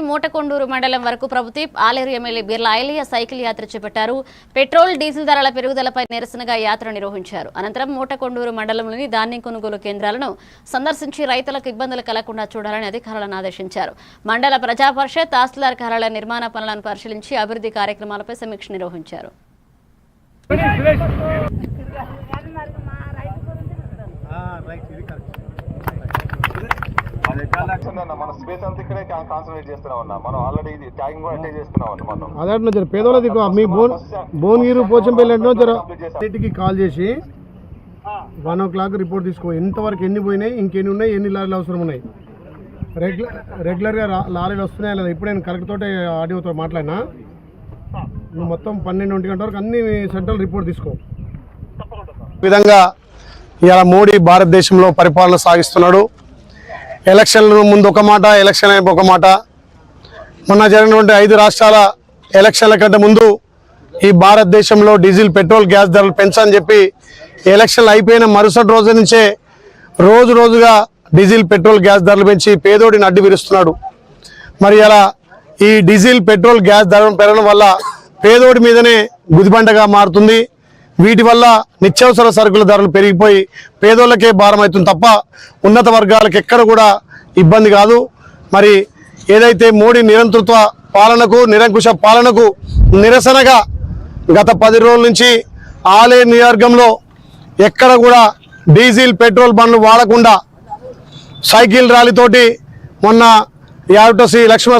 మూటకొండూరు మండలం వరకు ప్రభుత్వ ఆలేరు ఎమ్మెల్యే బిర్లా ఐలియా సైకిల్ యాత్ర చేపట్టారు. పెట్రోల్ డీజిల్ ధరల పెరుగుదలపై నిరసనగా యాత్ర నిర్వహించారు. అనంతరం మూటకొండూరు మండలంలోని ధాన్యం కొనుగోలు కేంద్రాలను సందర్శించి రైతులకు ఇబ్బందులు కలగకుండా చూడాలని అధికారులను ఆదేశించారు. మండల ప్రజా పరిషత్ తహసీల్దార్ కార్యాలయ నిర్మాణ పనులను పరిశీలించి అభివృద్ధి కార్యక్రమాలపై సమీక్ష నిర్వహించారు. అదే పేదోళ్ళది మీ భువనగిరి పోచంపల్లి అంటే కాల్ చేసి 1 o'clock రిపోర్ట్ తీసుకో. ఎంతవరకు ఎన్ని పోయినాయి, ఇంకెన్ని ఉన్నాయి, ఎన్ని లారీలు అవసరం ఉన్నాయి, రెగ్యులర్గా లారీలు వస్తున్నాయా లేదా. ఇప్పుడు నేను కలెక్టర్ తోటి ఆడియోతో మాట్లాడినా. నువ్వు మొత్తం 12 గంటల వరకు అన్ని సెంట్రల్ రిపోర్ట్ తీసుకో. ఈ విధంగా ఇలా మోడీ భారతదేశంలో పరిపాలన సాగిస్తున్నాడు. ఎలక్షన్ల ముందు ఒక మాట, ఎలక్షన్ అయిపోయి ఒక మాట. మొన్న జరిగినటువంటి 5 రాష్ట్రాల ఎలక్షన్ల కంటే ముందు ఈ భారతదేశంలో డీజిల్, పెట్రోల్, గ్యాస్ ధరలు పెంచని చెప్పి ఎలక్షన్లు అయిపోయిన మరుసటి రోజు నుంచే రోజుగా డీజిల్, పెట్రోల్, గ్యాస్ ధరలు పెంచి పేదోడిని అడ్డు విరుస్తున్నాడు. మరి అలా ఈ డీజిల్, పెట్రోల్, గ్యాస్ ధరలు పెరగడం వల్ల పేదోడి మీదనే గుదిబండగా మారుతుంది. వీటి వల్ల నిత్యావసర సరుకుల ధరలు పెరిగిపోయి పేదోళ్ళకే భారం అవుతుంది తప్ప ఉన్నత వర్గాలకు ఎక్కడ కూడా ఇబ్బంది కాదు. మరి ఏదైతే మోడీ నిరంతృత్వ పాలనకు, నిరంకుశ పాలనకు నిరసనగా గత 10 రోజుల నుంచి ఆలేరు నియోజకవర్గంలో ఎక్కడ కూడా డీజిల్, పెట్రోల్ బండ్లు వాడకుండా సైకిల్ ర్యాలీతోటి మొన్న యావటసి లక్ష్మణ